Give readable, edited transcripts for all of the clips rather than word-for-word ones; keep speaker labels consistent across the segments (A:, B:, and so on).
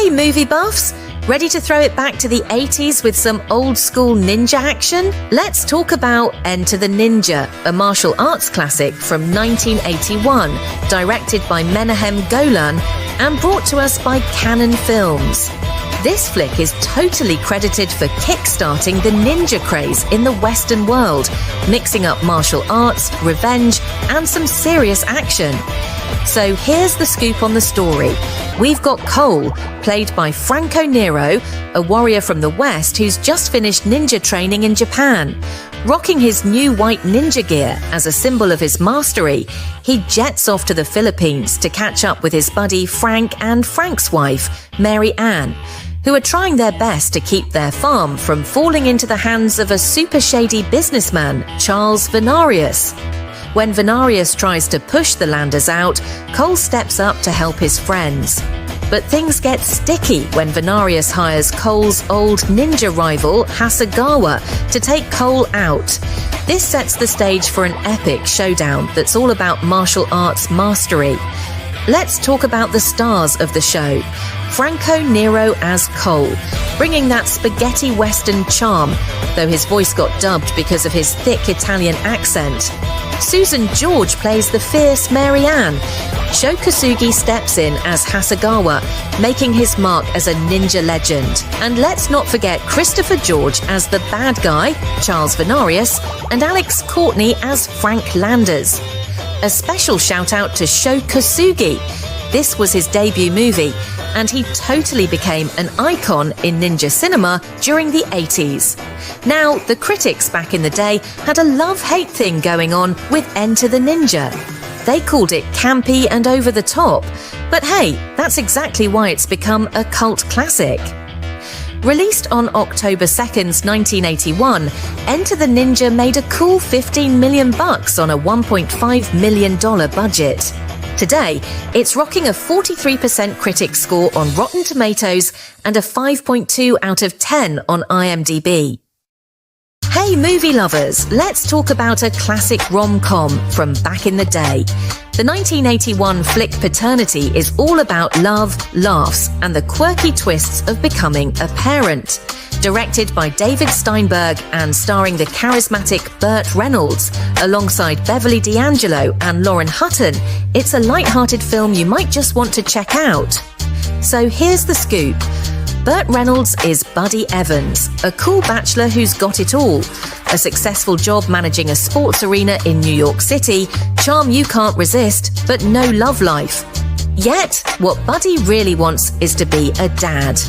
A: Hey movie buffs! Ready to throw it back to the 80s with some old school ninja action? Let's talk about Enter the Ninja, a martial arts classic from 1981, directed by Menahem Golan and brought to us by Cannon Films. This flick is totally credited for kickstarting the ninja craze in the Western world, mixing up martial arts, revenge, and some serious action. So here's the scoop on the story. We've got Cole, played by Franco Nero, a warrior from the West who's just finished ninja training in Japan. Rocking his new white ninja gear as a symbol of his mastery, he jets off to the Philippines to catch up with his buddy Frank and Frank's wife, Mary Ann, who are trying their best to keep their farm from falling into the hands of a super shady businessman, Charles Venarius. When Venarius tries to push the landers out, Cole steps up to help his friends. But things get sticky when Venarius hires Cole's old ninja rival, Hasegawa, to take Cole out. This sets the stage for an epic showdown that's all about martial arts mastery. Let's talk about the stars of the show. Franco Nero as Cole, bringing that spaghetti western charm, though his voice got dubbed because of his thick Italian accent. Susan George plays the fierce Mary Ann. Sho Kosugi steps in as Hasegawa, making his mark as a ninja legend. And let's not forget Christopher George as the bad guy, Charles Venarius, and Alex Courtney as Frank Landers. A special shout out to Sho Kosugi. This was his debut movie, and he totally became an icon in ninja cinema during the 80s. Now, the critics back in the day had a love-hate thing going on with Enter the Ninja. They called it campy and over the top, but hey, that's exactly why it's become a cult classic. Released on October 2nd, 1981, Enter the Ninja made a cool $15 million on a $1.5 million budget. Today, it's rocking a 43% critic score on Rotten Tomatoes and a 5.2 out of 10 on IMDb. Hey movie lovers, let's talk about a classic rom-com from back in the day. The 1981 flick Paternity is all about love, laughs, and the quirky twists of becoming a parent. Directed by David Steinberg and starring the charismatic Burt Reynolds, alongside Beverly D'Angelo and Lauren Hutton, it's a light-hearted film you might just want to check out. So here's the scoop. Burt Reynolds is Buddy Evans, a cool bachelor who's got it all. A successful job managing a sports arena in New York City, charm you can't resist, but no love life. Yet, what Buddy really wants is to be a dad.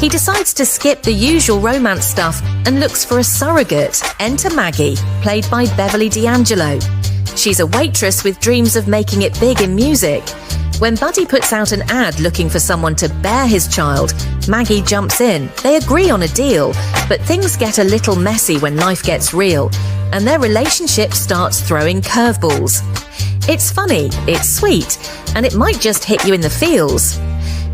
A: He decides to skip the usual romance stuff and looks for a surrogate. Enter Maggie, played by Beverly D'Angelo. She's a waitress with dreams of making it big in music. When Buddy puts out an ad looking for someone to bear his child, Maggie jumps in. They agree on a deal, but things get a little messy when life gets real, and their relationship starts throwing curveballs. It's funny, it's sweet, and it might just hit you in the feels.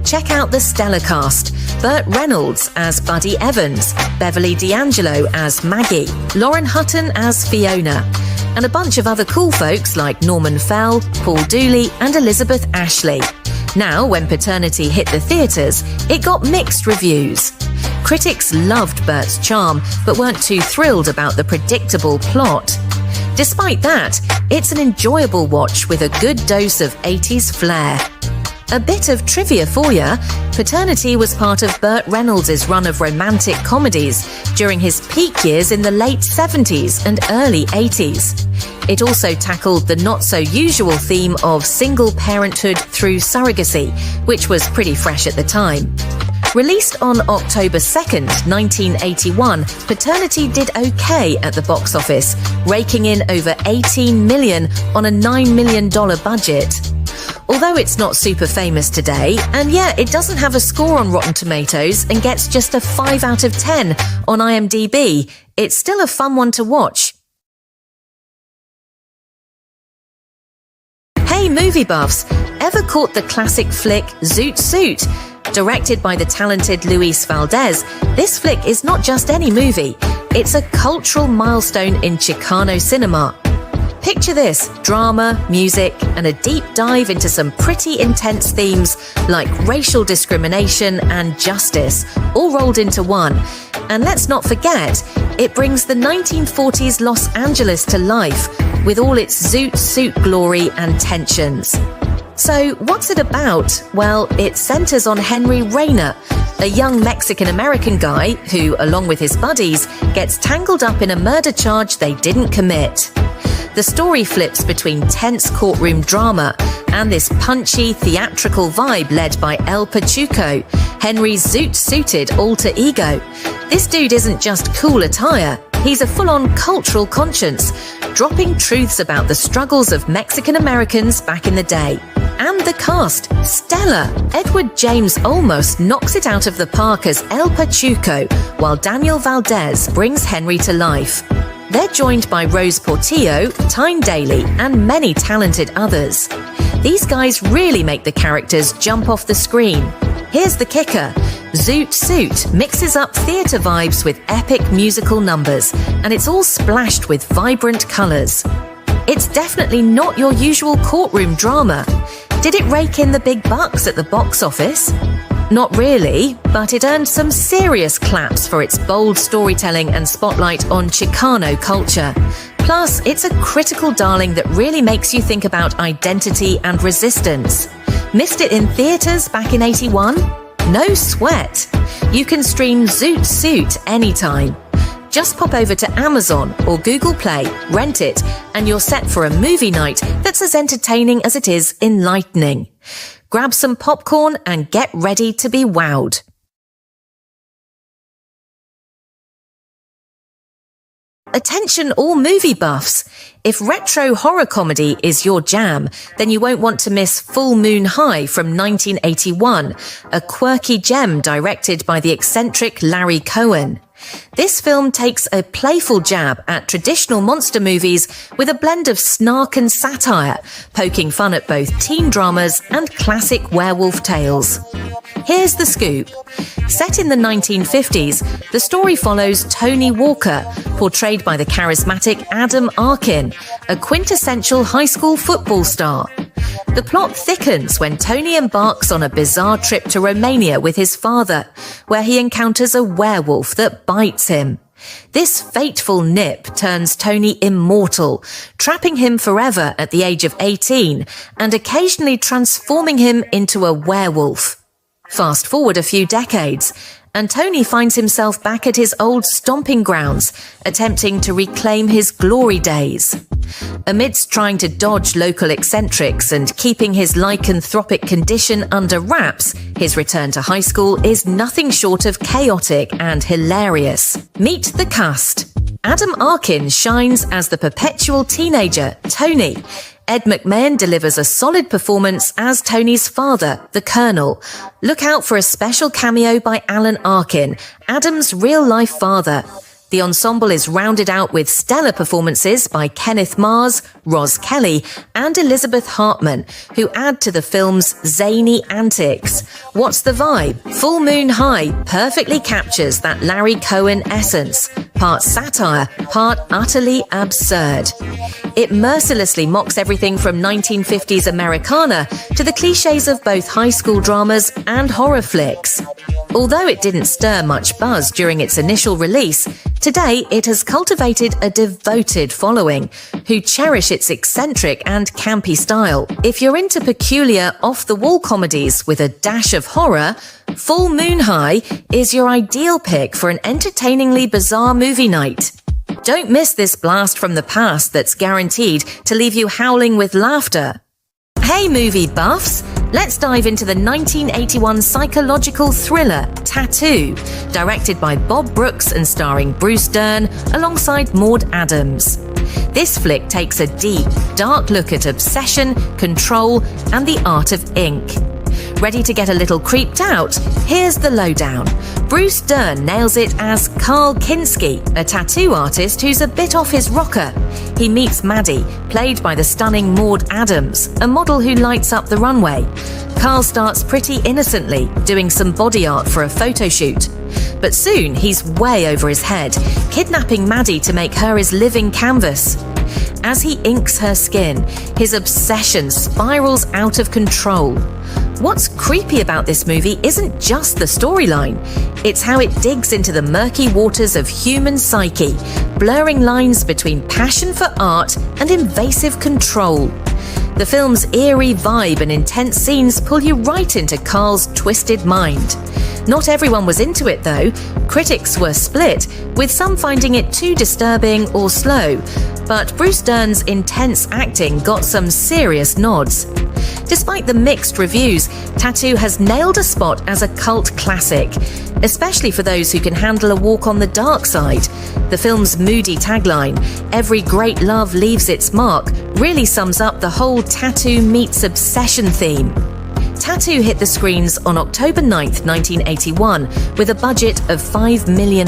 A: Check out the stellar cast. Burt Reynolds as Buddy Evans, Beverly D'Angelo as Maggie, Lauren Hutton as Fiona, and a bunch of other cool folks like Norman Fell, Paul Dooley, and Elizabeth Ashley. Now, when Paternity hit the theatres, it got mixed reviews. Critics loved Burt's charm, but weren't too thrilled about the predictable plot. Despite that, it's an enjoyable watch with a good dose of 80s flair. A bit of trivia for ya, Paternity was part of Burt Reynolds' run of romantic comedies during his peak years in the late 70s and early 80s. It also tackled the not-so-usual theme of single parenthood through surrogacy, which was pretty fresh at the time. Released on October 2nd, 1981, Paternity did okay at the box office, raking in over $18 million on a $9 million budget. Although it's not super famous today, and yeah, it doesn't have a score on Rotten Tomatoes and gets just a 5 out of 10 on IMDb, it's still a fun one to watch. Hey movie buffs, ever caught the classic flick Zoot Suit? Directed by the talented Luis Valdez, this flick is not just any movie, it's a cultural milestone in Chicano cinema. Picture this: drama, music, and a deep dive into some pretty intense themes like racial discrimination and justice, all rolled into one. And let's not forget, it brings the 1940s Los Angeles to life with all its Zoot Suit glory and tensions. So what's it about? Well, it centers on Henry Rayner, a young Mexican-American guy who, along with his buddies, gets tangled up in a murder charge they didn't commit. The story flips between tense courtroom drama and this punchy, theatrical vibe led by El Pachuco, Henry's zoot-suited alter ego. This dude isn't just cool attire, he's a full-on cultural conscience, dropping truths about the struggles of Mexican Americans back in the day. And the cast, stellar. Edward James Olmos knocks it out of the park as El Pachuco, while Daniel Valdez brings Henry to life. They're joined by Rose Portillo, Tyne Daly, and many talented others. These guys really make the characters jump off the screen. Here's the kicker: Zoot Suit mixes up theatre vibes with epic musical numbers, and it's all splashed with vibrant colours. It's definitely not your usual courtroom drama. Did it rake in the big bucks at the box office? Not really, but it earned some serious claps for its bold storytelling and spotlight on Chicano culture. Plus, it's a critical darling that really makes you think about identity and resistance. Missed it in theatres back in '81? No sweat. You can stream Zoot Suit anytime. Just pop over to Amazon or Google Play, rent it, and you're set for a movie night that's as entertaining as it is enlightening. Grab some popcorn and get ready to be wowed. Attention all movie buffs! If retro horror comedy is your jam, then you won't want to miss Full Moon High from 1981, a quirky gem directed by the eccentric Larry Cohen. This film takes a playful jab at traditional monster movies with a blend of snark and satire, poking fun at both teen dramas and classic werewolf tales. Here's the scoop. Set in the 1950s, the story follows Tony Walker, portrayed by the charismatic Adam Arkin, a quintessential high school football star. The plot thickens when Tony embarks on a bizarre trip to Romania with his father, where he encounters a werewolf that bites him. This fateful nip turns Tony immortal, trapping him forever at the age of 18 and occasionally transforming him into a werewolf. Fast forward a few decades, and Tony finds himself back at his old stomping grounds, attempting to reclaim his glory days. Amidst trying to dodge local eccentrics and keeping his lycanthropic condition under wraps, his return to high school is nothing short of chaotic and hilarious. Meet the cast. Adam Arkin shines as the perpetual teenager, Tony. Ed McMahon delivers a solid performance as Tony's father, the Colonel. Look out for a special cameo by Alan Arkin, Adam's real-life father. The ensemble is rounded out with stellar performances by Kenneth Mars, Roz Kelly, and Elizabeth Hartman, who add to the film's zany antics. What's the vibe? Full Moon High perfectly captures that Larry Cohen essence. Part satire, part utterly absurd. It mercilessly mocks everything from 1950s Americana to the cliches of both high school dramas and horror flicks. Although it didn't stir much buzz during its initial release, today it has cultivated a devoted following who cherish its eccentric and campy style. If you're into peculiar, off-the-wall comedies with a dash of horror, Full Moon High is your ideal pick for an entertainingly bizarre movie night. Don't miss this blast from the past that's guaranteed to leave you howling with laughter. Hey movie buffs! Let's dive into the 1981 psychological thriller Tattoo, directed by Bob Brooks and starring Bruce Dern alongside Maud Adams. This flick takes a deep, dark look at obsession, control, and the art of ink. Ready to get a little creeped out? Here's the lowdown. Bruce Dern nails it as Carl Kinski, a tattoo artist who's a bit off his rocker. He meets Maddie, played by the stunning Maud Adams, a model who lights up the runway. Carl starts pretty innocently, doing some body art for a photo shoot. But soon he's way over his head, kidnapping Maddie to make her his living canvas. As he inks her skin, his obsession spirals out of control. What's creepy about this movie isn't just the storyline, it's how it digs into the murky waters of human psyche, blurring lines between passion for art and invasive control. The film's eerie vibe and intense scenes pull you right into Carl's twisted mind. Not everyone was into it though. Critics were split, with some finding it too disturbing or slow, but Bruce Dern's intense acting got some serious nods. Despite the mixed reviews, Tattoo has nailed a spot as a cult classic, especially for those who can handle a walk on the dark side. The film's moody tagline, "Every great love leaves its mark," really sums up the whole tattoo meets obsession theme. Tattoo hit the screens on October 9th, 1981, with a budget of $5 million.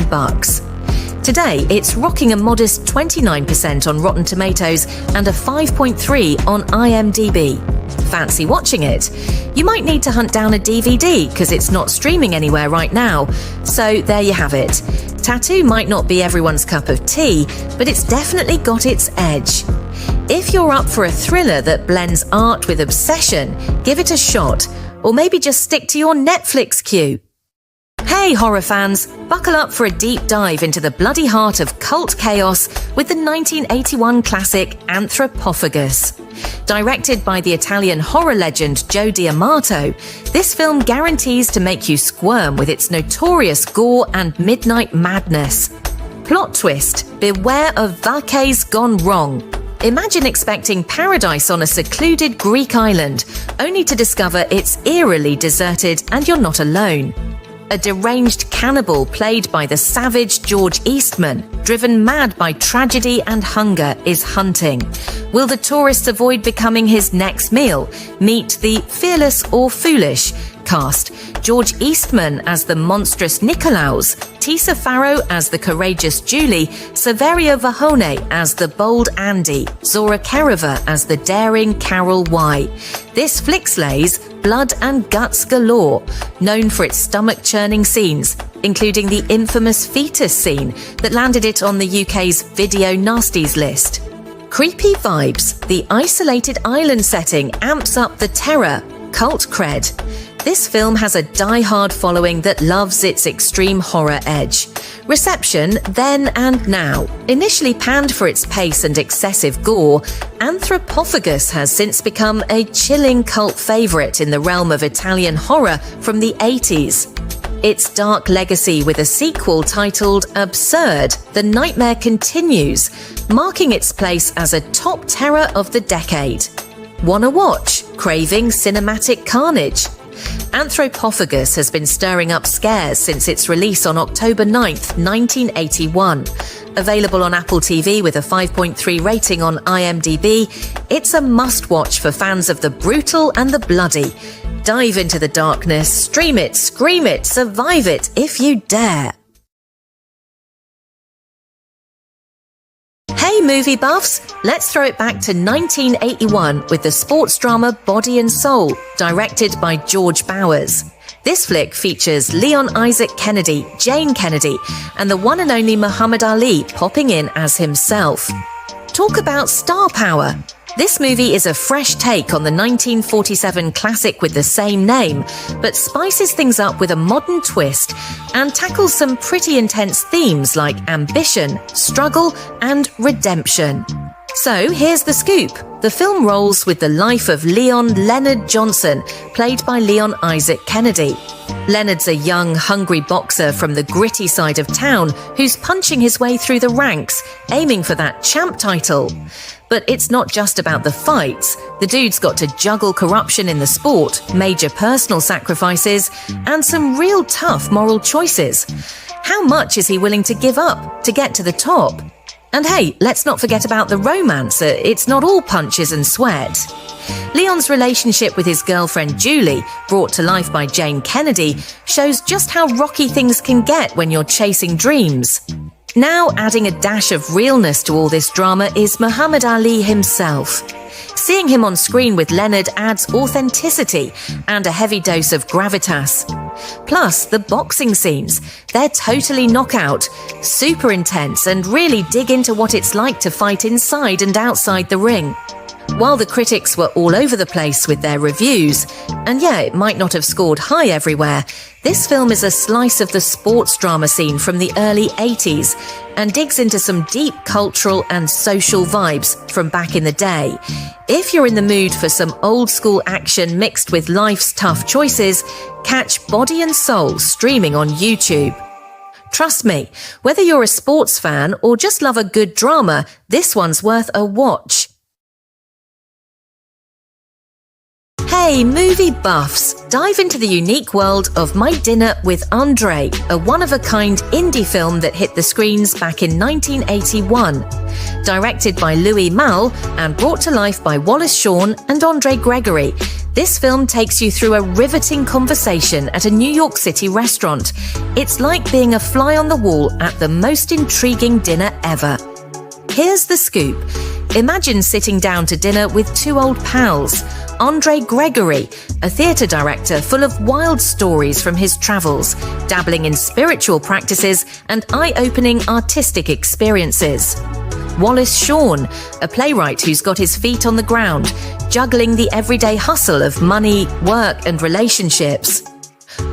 A: Today, it's rocking a modest 29% on Rotten Tomatoes and a 5.3 on IMDb. Fancy watching it? You might need to hunt down a DVD because it's not streaming anywhere right now. So there you have it. Tattoo might not be everyone's cup of tea, but it's definitely got its edge. If you're up for a thriller that blends art with obsession, give it a shot, or maybe just stick to your Netflix queue. Hey horror fans, buckle up for a deep dive into the bloody heart of cult chaos with the 1981 classic Anthropophagus. Directed by the Italian horror legend Joe D'Amato, this film guarantees to make you squirm with its notorious gore and midnight madness. Plot twist: beware of Vaques gone wrong. Imagine expecting paradise on a secluded Greek island, only to discover it's eerily deserted and you're not alone. A deranged cannibal played by the savage George Eastman, driven mad by tragedy and hunger, is hunting. Will the tourists avoid becoming his next meal? Meet the fearless or foolish cast: George Eastman as the monstrous Nicolaus, Tisa Farrow as the courageous Julie, Saverio Vahone as the bold Andy, Zora Kereva as the daring Carol Y. This flick slays blood and guts galore, known for its stomach-churning scenes, including the infamous fetus scene that landed it on the UK's Video Nasties list. Creepy vibes: the isolated island setting amps up the terror, cult cred. This film has a die-hard following that loves its extreme horror edge. Reception then and now. Initially panned for its pace and excessive gore, Anthropophagus has since become a chilling cult favourite in the realm of Italian horror from the 80s. Its dark legacy with a sequel titled Absurd, The Nightmare Continues, marking its place as a top terror of the decade. Wanna watch? Craving cinematic carnage? Anthropophagus has been stirring up scares since its release on October 9th, 1981. Available on Apple TV with a 5.3 rating on IMDb, it's a must-watch for fans of the brutal and the bloody. Dive into the darkness, stream it, scream it, survive it if you dare. Hey movie buffs, let's throw it back to 1981 with the sports drama Body and Soul, directed by George Bowers. This flick features Leon Isaac Kennedy, Jane Kennedy, and the one and only Muhammad Ali popping in as himself. Talk about star power. This movie is a fresh take on the 1947 classic with the same name, but spices things up with a modern twist and tackles some pretty intense themes like ambition, struggle, and redemption. So here's the scoop. The film rolls with the life of Leon Leonard Johnson, played by Leon Isaac Kennedy. Leonard's a young, hungry boxer from the gritty side of town who's punching his way through the ranks, aiming for that champ title. But it's not just about the fights. The dude's got to juggle corruption in the sport, major personal sacrifices, and some real tough moral choices. How much is he willing to give up to get to the top? And hey, let's not forget about the romance. It's not all punches and sweat. Leon's relationship with his girlfriend Julie, brought to life by Jane Kennedy, shows just how rocky things can get when you're chasing dreams. Now adding a dash of realness to all this drama is Muhammad Ali himself. Seeing him on screen with Leonard adds authenticity and a heavy dose of gravitas. Plus, the boxing scenes, they're totally knockout, super intense, and really dig into what it's like to fight inside and outside the ring. While the critics were all over the place with their reviews, and yeah, it might not have scored high everywhere, this film is a slice of the sports drama scene from the early 80s and digs into some deep cultural and social vibes from back in the day. If you're in the mood for some old school action mixed with life's tough choices, catch Body and Soul streaming on YouTube. Trust me, whether you're a sports fan or just love a good drama, this one's worth a watch. Hey movie buffs, dive into the unique world of My Dinner with Andre, a one-of-a-kind indie film that hit the screens back in 1981. Directed by Louis Malle and brought to life by Wallace Shawn and Andre Gregory, this film takes you through a riveting conversation at a New York City restaurant. It's like being a fly on the wall at the most intriguing dinner ever. Here's the scoop. Imagine sitting down to dinner with two old pals. Andre Gregory, a theatre director full of wild stories from his travels, dabbling in spiritual practices and eye-opening artistic experiences. Wallace Shawn, a playwright who's got his feet on the ground, juggling the everyday hustle of money, work and relationships.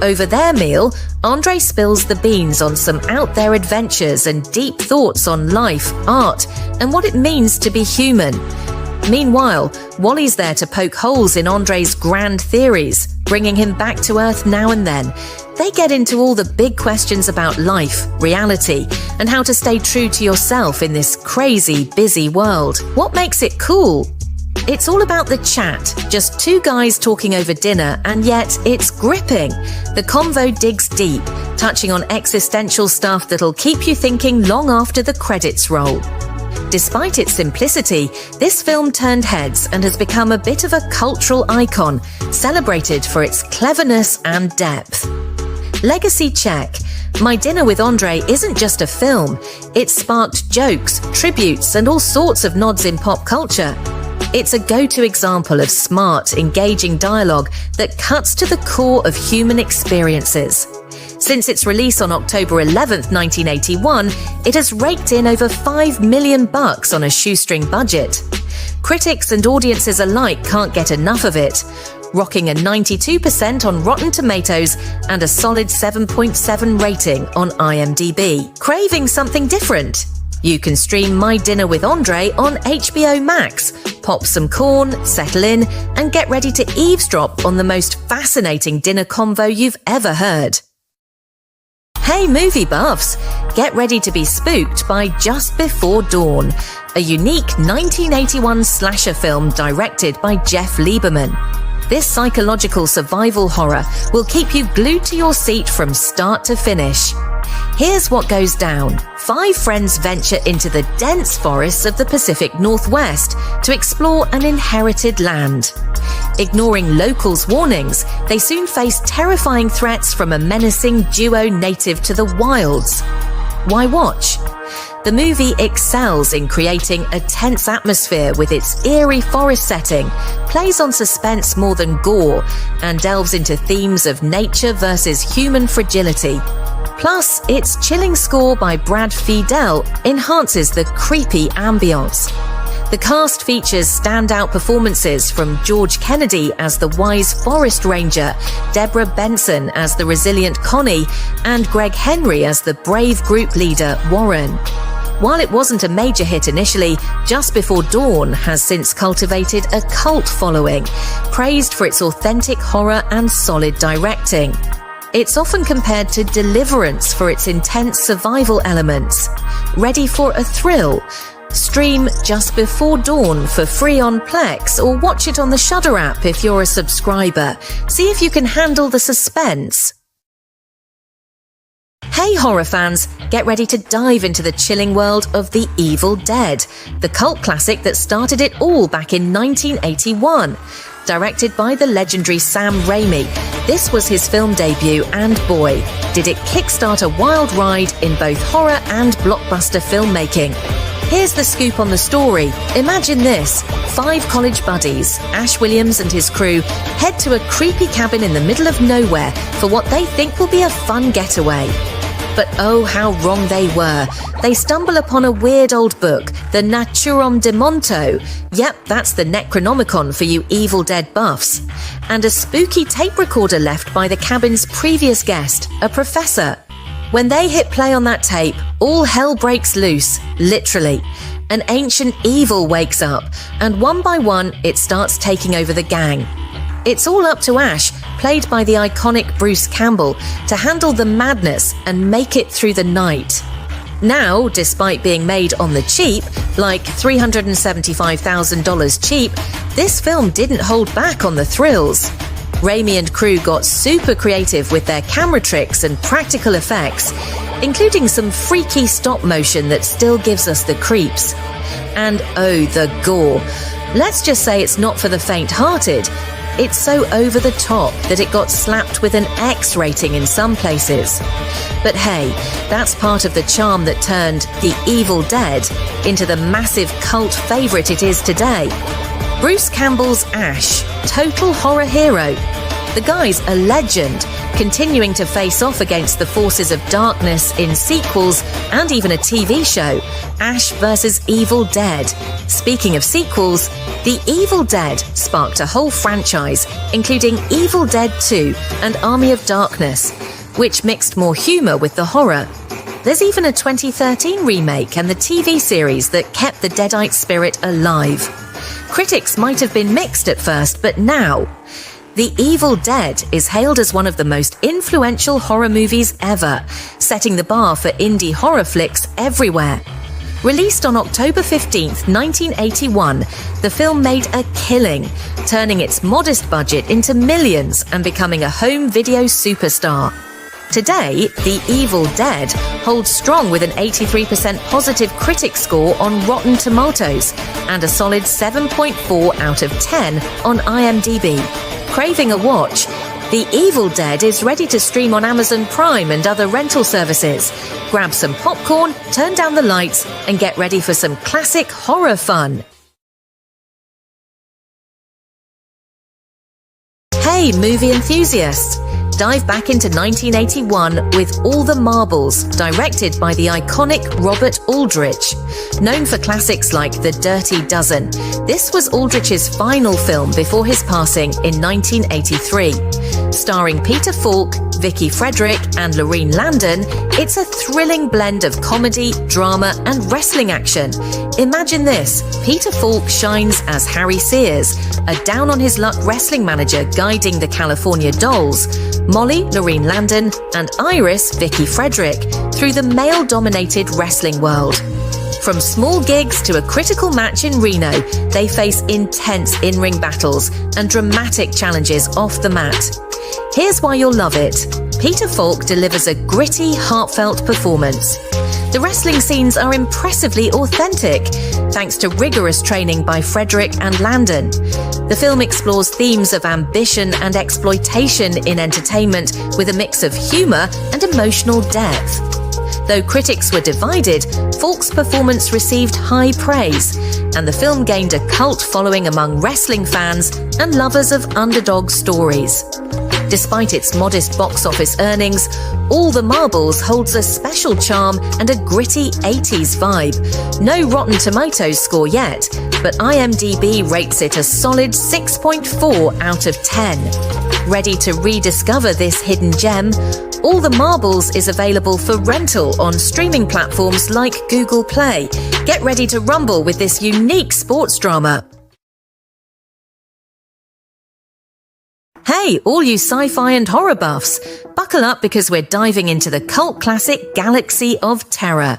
A: Over their meal, Andre spills the beans on some out-there adventures and deep thoughts on life, art, and what it means to be human. Meanwhile, Wally's there to poke holes in Andre's grand theories, bringing him back to earth now and then. They get into all the big questions about life, reality, and how to stay true to yourself in this crazy, busy world. What makes it cool? It's all about the chat, just two guys talking over dinner, and yet it's gripping. The convo digs deep, touching on existential stuff that'll keep you thinking long after the credits roll. Despite its simplicity, this film turned heads and has become a bit of a cultural icon, celebrated for its cleverness and depth. Legacy check. My Dinner with Andre isn't just a film. It sparked jokes, tributes, and all sorts of nods in pop culture. It's a go-to example of smart, engaging dialogue that cuts to the core of human experiences. Since its release on October 11th, 1981, it has raked in over $5 million on a shoestring budget. Critics and audiences alike can't get enough of it, rocking a 92% on Rotten Tomatoes and a solid 7.7 rating on IMDb. Craving something different? You can stream My Dinner with Andre on HBO Max. Pop some corn, settle in, and get ready to eavesdrop on the most fascinating dinner convo you've ever heard. Hey movie buffs, get ready to be spooked by Just Before Dawn, a unique 1981 slasher film directed by Jeff Lieberman. This psychological survival horror will keep you glued to your seat from start to finish. Here's what goes down. 5 friends venture into the dense forests of the Pacific Northwest to explore an inherited land. Ignoring locals' warnings, they soon face terrifying threats from a menacing duo native to the wilds. Why watch? The movie excels in creating a tense atmosphere with its eerie forest setting, plays on suspense more than gore, and delves into themes of nature versus human fragility. Plus, its chilling score by Brad Fiedel enhances the creepy ambience. The cast features standout performances from George Kennedy as the wise forest ranger, Deborah Benson as the resilient Connie, and Greg Henry as the brave group leader, Warren. While it wasn't a major hit initially, Just Before Dawn has since cultivated a cult following, praised for its authentic horror and solid directing. It's often compared to Deliverance for its intense survival elements. Ready for a thrill? Stream Just Before Dawn for free on Plex or watch it on the Shudder app if you're a subscriber. See if you can handle the suspense. Hey horror fans, get ready to dive into the chilling world of The Evil Dead, the cult classic that started it all back in 1981. directed by the legendary Sam Raimi. This was his film debut, and boy, did it kickstart a wild ride in both horror and blockbuster filmmaking. Here's the scoop on the story. Imagine this. 5 college buddies, Ash Williams and his crew, head to a creepy cabin in the middle of nowhere for what they think will be a fun getaway. But oh, how wrong they were. They stumble upon a weird old book, the Naturom de Monto. Yep, that's the Necronomicon for you Evil Dead buffs. And a spooky tape recorder left by the cabin's previous guest, a professor. When they hit play on that tape, all hell breaks loose, literally. An ancient evil wakes up, and one by one, it starts taking over the gang. It's all up to Ash, played by the iconic Bruce Campbell, to handle the madness and make it through the night. Now, despite being made on the cheap, like $375,000 cheap, this film didn't hold back on the thrills. Raimi and crew got super creative with their camera tricks and practical effects, including some freaky stop motion that still gives us the creeps. And oh, the gore. Let's just say it's not for the faint-hearted. It's so over the top that it got slapped with an X rating in some places. But hey, that's part of the charm that turned The Evil Dead into the massive cult favourite it is today. Bruce Campbell's Ash, total horror hero. The guy's a legend, continuing to face off against the forces of darkness in sequels and even a TV show, Ash vs. Evil Dead. Speaking of sequels, The Evil Dead sparked a whole franchise, including Evil Dead 2 and Army of Darkness, which mixed more humour with the horror. There's even a 2013 remake and the TV series that kept the Deadite spirit alive. Critics might have been mixed at first, but now, The Evil Dead is hailed as one of the most influential horror movies ever, setting the bar for indie horror flicks everywhere. Released on October 15th, 1981, the film made a killing, turning its modest budget into millions and becoming a home video superstar. Today, The Evil Dead holds strong with an 83% positive critic score on Rotten Tomatoes and a solid 7.4 out of 10 on IMDb. Craving a watch? The Evil Dead is ready to stream on Amazon Prime and other rental services. Grab some popcorn, turn down the lights, and get ready for some classic horror fun. Hey, movie enthusiasts! Dive back into 1981 with All the Marbles, directed by the iconic Robert Aldrich. Known for classics like The Dirty Dozen, this was Aldrich's final film before his passing in 1983. Starring Peter Falk, Vicky Frederick, and Lorene Landon, it's a thrilling blend of comedy, drama, and wrestling action. Imagine this: Peter Falk shines as Harry Sears, a down-on-his-luck wrestling manager guiding the California Dolls, Molly, Lorene Landon, and Iris, Vicky Frederick, through the male-dominated wrestling world. From small gigs to a critical match in Reno, they face intense in-ring battles and dramatic challenges off the mat. Here's why you'll love it. Peter Falk delivers a gritty, heartfelt performance. The wrestling scenes are impressively authentic, thanks to rigorous training by Frederick and Landon. The film explores themes of ambition and exploitation in entertainment with a mix of humour and emotional depth. Though critics were divided, Falk's performance received high praise, and the film gained a cult following among wrestling fans and lovers of underdog stories. Despite its modest box office earnings, All the Marbles holds a special charm and a gritty 80s vibe. No Rotten Tomatoes score yet, but IMDb rates it a solid 6.4 out of 10. Ready to rediscover this hidden gem? All the Marbles is available for rental on streaming platforms like Google Play. Get ready to rumble with this unique sports drama. Hey, all you sci-fi and horror buffs, buckle up because we're diving into the cult classic Galaxy of Terror.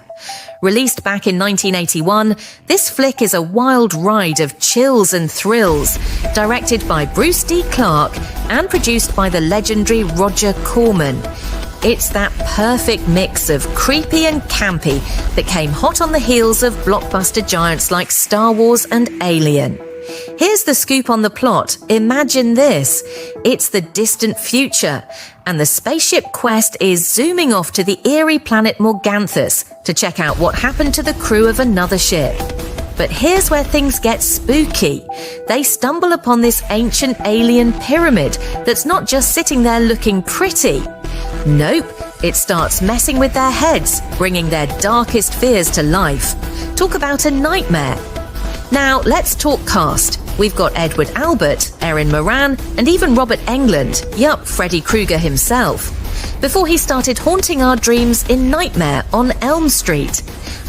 A: Released back in 1981, this flick is a wild ride of chills and thrills, directed by Bruce D. Clark and produced by the legendary Roger Corman. It's that perfect mix of creepy and campy that came hot on the heels of blockbuster giants like Star Wars and Alien. Here's the scoop on the plot. Imagine this. It's the distant future, and the spaceship Quest is zooming off to the eerie planet Morganthus to check out what happened to the crew of another ship. But here's where things get spooky. They stumble upon this ancient alien pyramid that's not just sitting there looking pretty. Nope, it starts messing with their heads, bringing their darkest fears to life. Talk about a nightmare. Now, let's talk cast. We've got Edward Albert, Erin Moran, and even Robert Englund. Yup, Freddy Krueger himself. Before he started haunting our dreams in Nightmare on Elm Street.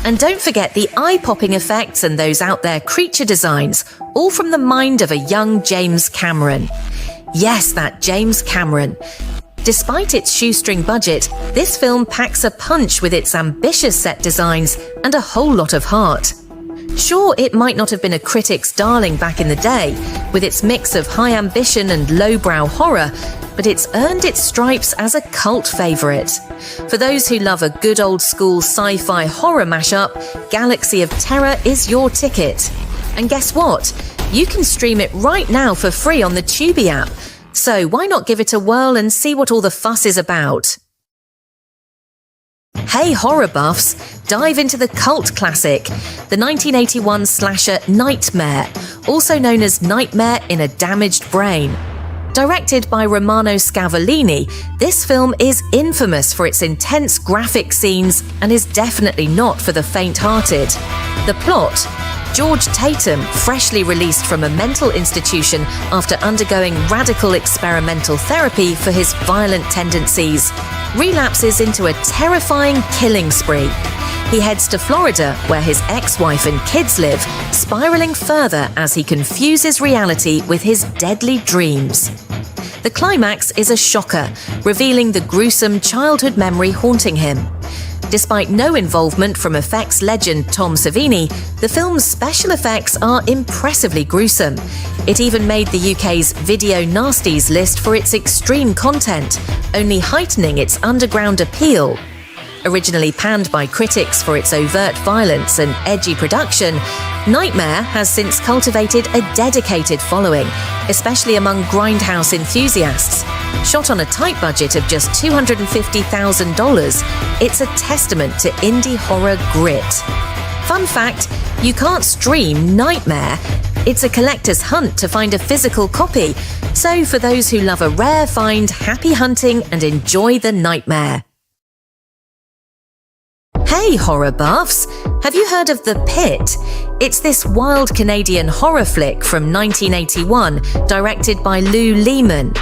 A: And don't forget the eye-popping effects and those out-there creature designs, all from the mind of a young James Cameron. Yes, that James Cameron. Despite its shoestring budget, this film packs a punch with its ambitious set designs and a whole lot of heart. Sure, it might not have been a critic's darling back in the day, with its mix of high ambition and lowbrow horror, but it's earned its stripes as a cult favourite. For those who love a good old-school sci-fi horror mashup, Galaxy of Terror is your ticket. And guess what? You can stream it right now for free on the Tubi app, so why not give it a whirl and see what all the fuss is about? Hey horror buffs, dive into the cult classic, the 1981 slasher Nightmare, also known as Nightmare in a Damaged Brain. Directed by Romano Scavallini, this film is infamous for its intense graphic scenes and is definitely not for the faint-hearted. The plot: George Tatum, freshly released from a mental institution after undergoing radical experimental therapy for his violent tendencies, relapses into a terrifying killing spree. He heads to Florida, where his ex-wife and kids live, spiraling further as he confuses reality with his deadly dreams. The climax is a shocker, revealing the gruesome childhood memory haunting him. Despite no involvement from effects legend Tom Savini, the film's special effects are impressively gruesome. It even made the UK's Video Nasties list for its extreme content, only heightening its underground appeal. Originally panned by critics for its overt violence and edgy production, Nightmare has since cultivated a dedicated following, especially among grindhouse enthusiasts. Shot on a tight budget of just $250,000, it's a testament to indie horror grit. Fun fact, you can't stream Nightmare. It's a collector's hunt to find a physical copy, so for those who love a rare find, happy hunting and enjoy the Nightmare. Hey horror buffs! Have you heard of The Pit? It's this wild Canadian horror flick from 1981, directed by Lou Lehman.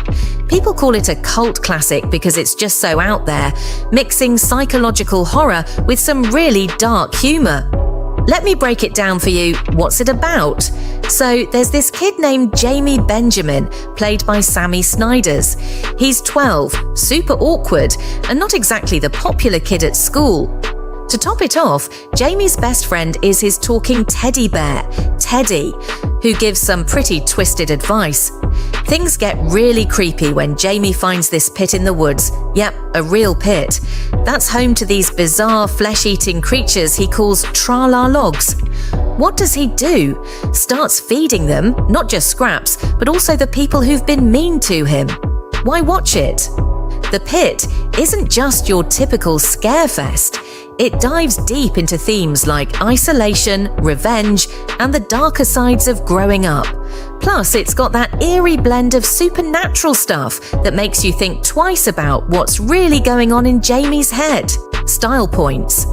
A: People call it a cult classic because it's just so out there, mixing psychological horror with some really dark humour. Let me break it down for you. What's it about? So, there's this kid named Jamie Benjamin, played by Sammy Snyders. He's 12, super awkward, and not exactly the popular kid at school. To top it off, Jamie's best friend is his talking teddy bear, Teddy, who gives some pretty twisted advice. Things get really creepy when Jamie finds this pit in the woods. Yep, a real pit. That's home to these bizarre flesh-eating creatures he calls tra-la-logs. What does he do? Starts feeding them, not just scraps, but also the people who've been mean to him. Why watch it? The Pit isn't just your typical scarefest. It dives deep into themes like isolation, revenge, and the darker sides of growing up. Plus, it's got that eerie blend of supernatural stuff that makes you think twice about what's really going on in Jamie's head. Style points.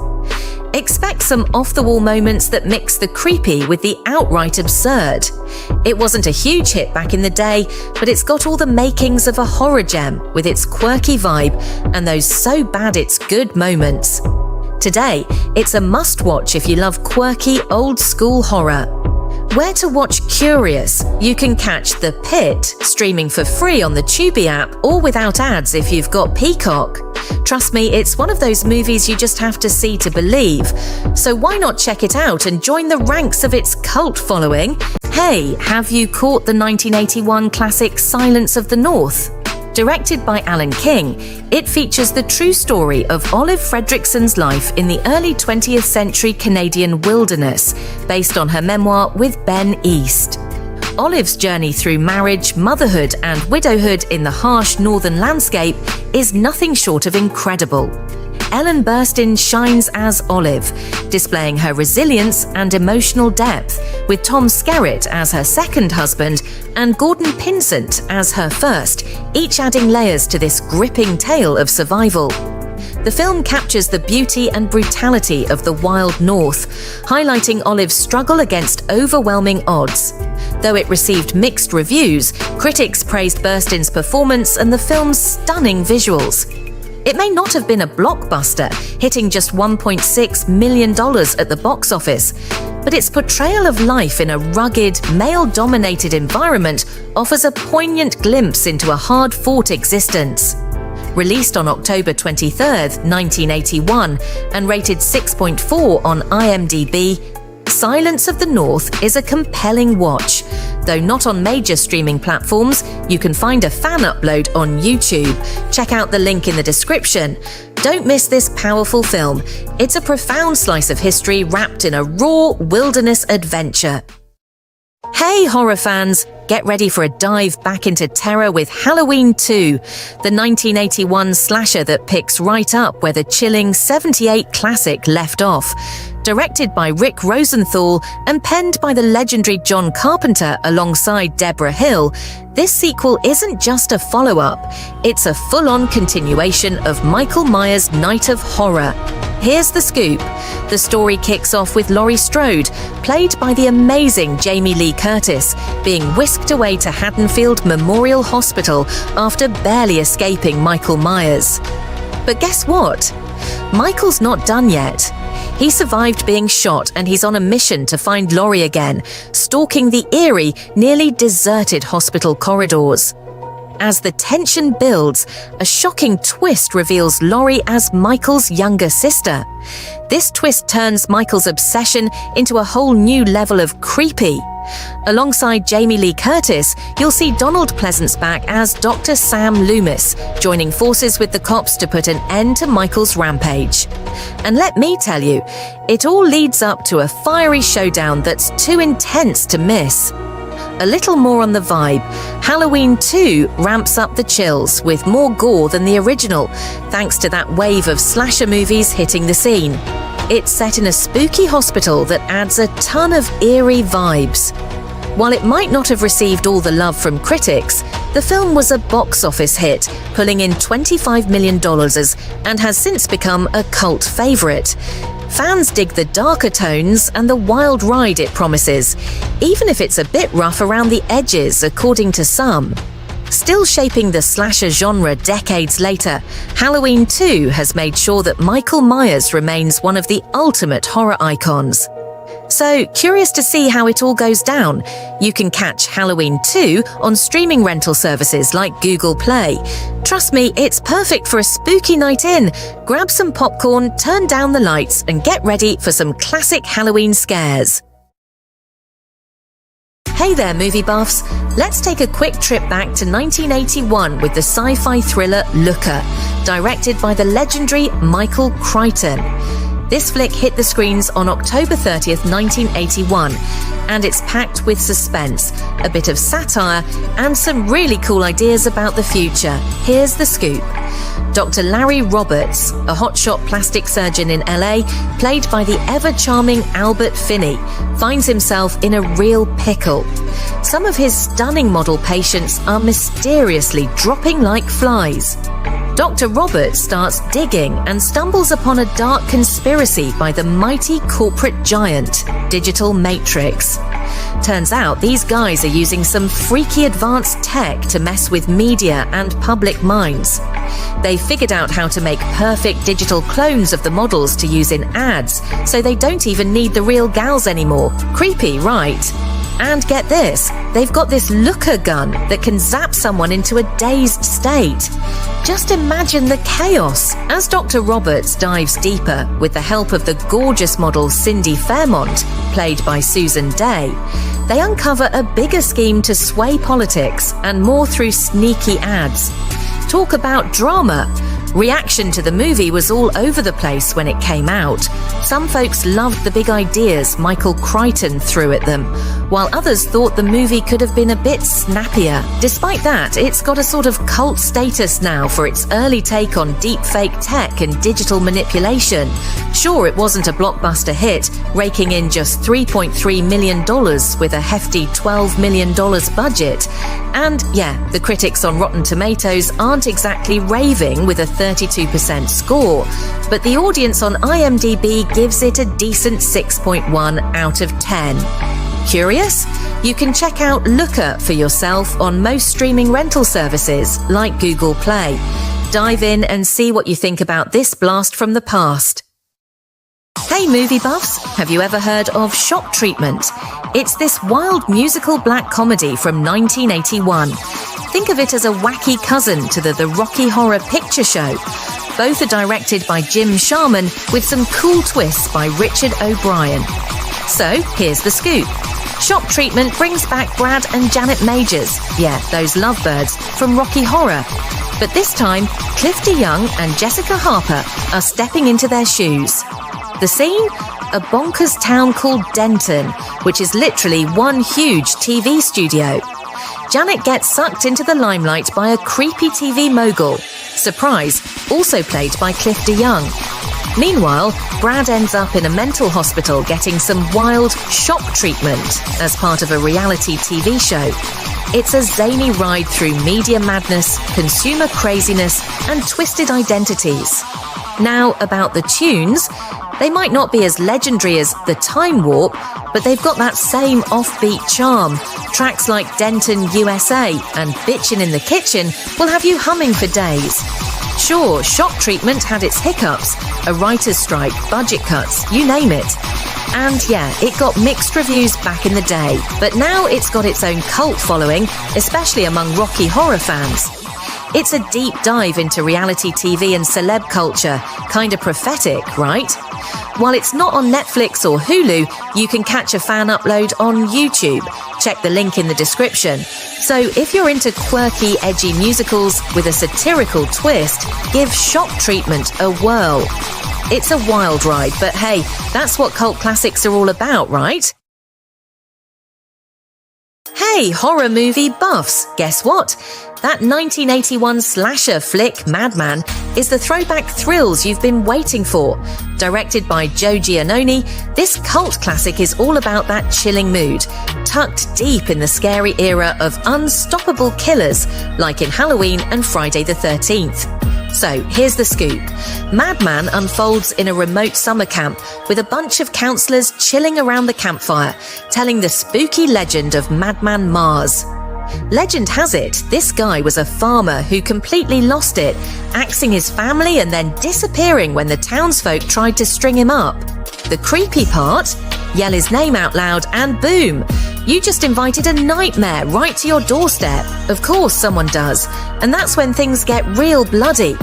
A: Expect some off-the-wall moments that mix the creepy with the outright absurd. It wasn't a huge hit back in the day, but it's got all the makings of a horror gem with its quirky vibe and those so bad it's good moments. Today, it's a must-watch if you love quirky, old-school horror. Where to watch Curious? You can catch The Pit streaming for free on the Tubi app or without ads if you've got Peacock. Trust me, it's one of those movies you just have to see to believe. So why not check it out and join the ranks of its cult following? Hey, have you caught the 1981 classic Silence of the North? Directed by Alan King, it features the true story of Olive Fredrickson's life in the early 20th century Canadian wilderness, based on her memoir With Ben East. Olive's journey through marriage, motherhood, and widowhood in the harsh northern landscape is nothing short of incredible. Ellen Burstyn shines as Olive, displaying her resilience and emotional depth, with Tom Skerritt as her second husband and Gordon Pinsent as her first, each adding layers to this gripping tale of survival. The film captures the beauty and brutality of the wild north, highlighting Olive's struggle against overwhelming odds. Though it received mixed reviews, critics praised Burstyn's performance and the film's stunning visuals. It may not have been a blockbuster, hitting just $1.6 million at the box office, but its portrayal of life in a rugged, male-dominated environment offers a poignant glimpse into a hard-fought existence. Released on October 23, 1981, and rated 6.4 on IMDb, Silence of the North is a compelling watch. Though not on major streaming platforms, you can find a fan upload on YouTube. Check out the link in the description. Don't miss this powerful film. It's a profound slice of history wrapped in a raw wilderness adventure. Hey horror fans, get ready for a dive back into terror with Halloween 2, the 1981 slasher that picks right up where the chilling 78 classic left off. Directed by Rick Rosenthal and penned by the legendary John Carpenter alongside Deborah Hill, this sequel isn't just a follow-up, it's a full-on continuation of Michael Myers' Night of Horror. Here's the scoop. The story kicks off with Laurie Strode, played by the amazing Jamie Lee Curtis, being whisked away to Haddonfield Memorial Hospital after barely escaping Michael Myers. But guess what? Michael's not done yet. He survived being shot and he's on a mission to find Laurie again, stalking the eerie, nearly deserted hospital corridors. As the tension builds, a shocking twist reveals Laurie as Michael's younger sister. This twist turns Michael's obsession into a whole new level of creepy. Alongside Jamie Lee Curtis, you'll see Donald Pleasance back as Dr. Sam Loomis, joining forces with the cops to put an end to Michael's rampage. And let me tell you, it all leads up to a fiery showdown that's too intense to miss. A little more on the vibe. Halloween 2 ramps up the chills with more gore than the original, thanks to that wave of slasher movies hitting the scene. It's set in a spooky hospital that adds a ton of eerie vibes. While it might not have received all the love from critics, the film was a box office hit, pulling in $25 million and has since become a cult favorite. Fans dig the darker tones and the wild ride it promises, even if it's a bit rough around the edges, according to some. Still shaping the slasher genre decades later, Halloween 2 has made sure that Michael Myers remains one of the ultimate horror icons. So, curious to see how it all goes down? You can catch Halloween 2 on streaming rental services like Google Play. Trust me, it's perfect for a spooky night in. Grab some popcorn, turn down the lights, and get ready for some classic Halloween scares. Hey there, movie buffs! Let's take a quick trip back to 1981 with the sci-fi thriller Looker, directed by the legendary Michael Crichton. This flick hit the screens on October 30th, 1981, and it's packed with suspense, a bit of satire, and some really cool ideas about the future. Here's the scoop. Dr. Larry Roberts, a hotshot plastic surgeon in LA, played by the ever-charming Albert Finney, finds himself in a real pickle. Some of his stunning model patients are mysteriously dropping like flies. Dr. Roberts starts digging and stumbles upon a dark conspiracy by the mighty corporate giant, Digital Matrix. Turns out these guys are using some freaky advanced tech to mess with media and public minds. They've figured out how to make perfect digital clones of the models to use in ads, so they don't even need the real gals anymore. Creepy, right? And get this, they've got this looker gun that can zap someone into a dazed state. Just imagine the chaos. As Dr. Roberts dives deeper with the help of the gorgeous model Cindy Fairmont, played by Susan Day, they uncover a bigger scheme to sway politics and more through sneaky ads. Talk about drama. Reaction to the movie was all over the place when it came out. Some folks loved the big ideas Michael Crichton threw at them, while others thought the movie could have been a bit snappier. Despite that, it's got a sort of cult status now for its early take on deepfake tech and digital manipulation. Sure, it wasn't a blockbuster hit, raking in just $3.3 million with a hefty $12 million budget. And yeah, the critics on Rotten Tomatoes aren't exactly raving with a 32% score, but the audience on IMDb gives it a decent 6.1 out of 10. Curious? You can check out Looker for yourself on most streaming rental services like Google Play. Dive in and see what you think about this blast from the past. Hey movie buffs, have you ever heard of Shock Treatment? It's this wild musical black comedy from 1981. Think of it as a wacky cousin to the Rocky Horror Picture Show. Both are directed by Jim Sharman with some cool twists by Richard O'Brien. So, here's the scoop. Shock Treatment brings back Brad and Janet Majors, yeah, those lovebirds, from Rocky Horror. But this time, Clifty Young and Jessica Harper are stepping into their shoes. The scene? A bonkers town called Denton, which is literally one huge TV studio. Janet gets sucked into the limelight by a creepy TV mogul. Surprise, also played by Clifty Young. Meanwhile, Brad ends up in a mental hospital getting some wild shock treatment as part of a reality TV show. It's a zany ride through media madness, consumer craziness, and twisted identities. Now, about the tunes, they might not be as legendary as The Time Warp, but they've got that same offbeat charm. Tracks like Denton, USA and Bitchin' in the Kitchen will have you humming for days. Sure, Shock Treatment had its hiccups, a writer's strike, budget cuts, you name it. And yeah, it got mixed reviews back in the day, but now it's got its own cult following, especially among Rocky Horror fans. It's a deep dive into reality TV and celeb culture, kinda prophetic, right? While it's not on Netflix or Hulu, you can catch a fan upload on YouTube. Check the link in the description. So if you're into quirky, edgy musicals with a satirical twist, give Shock Treatment a whirl. It's a wild ride, but hey, that's what cult classics are all about, right? Hey, horror movie buffs, guess what? That 1981 slasher flick, Madman, is the throwback thrills you've been waiting for. Directed by Joe Giannone, this cult classic is all about that chilling mood, tucked deep in the scary era of unstoppable killers like in Halloween and Friday the 13th. So, here's the scoop. Madman unfolds in a remote summer camp with a bunch of counselors chilling around the campfire, telling the spooky legend of Madman Mars. Legend has it, this guy was a farmer who completely lost it, axing his family and then disappearing when the townsfolk tried to string him up. The creepy part? Yell his name out loud and boom! You just invited a nightmare right to your doorstep. Of course someone does. And that's when things get real bloody.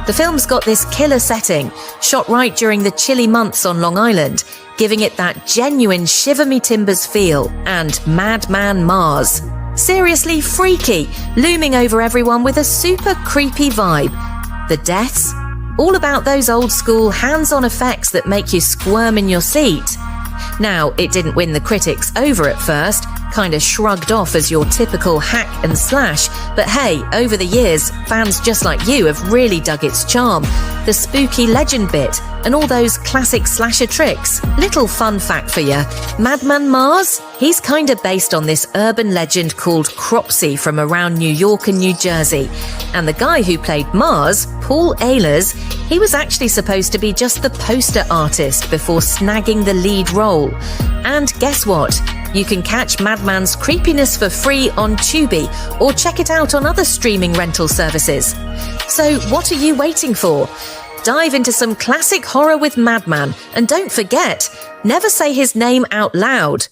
A: The film's got this killer setting, shot right during the chilly months on Long Island, giving it that genuine shiver-me-timbers feel, and Madman Mars. Seriously freaky, looming over everyone with a super creepy vibe. The deaths? All about those old-school hands-on effects that make you squirm in your seat. Now, it didn't win the critics over at first, kinda shrugged off as your typical hack and slash, but hey, over the years, fans just like you have really dug its charm. The spooky legend bit, and all those classic slasher tricks. Little fun fact for you, Madman Mars? He's kinda based on this urban legend called Cropsey from around New York and New Jersey. And the guy who played Mars, Paul Ehlers, he was actually supposed to be just the poster artist before snagging the lead role. And guess what? You can catch Madman's creepiness for free on Tubi or check it out on other streaming rental services. So what are you waiting for? Dive into some classic horror with Madman and don't forget, never say his name out loud.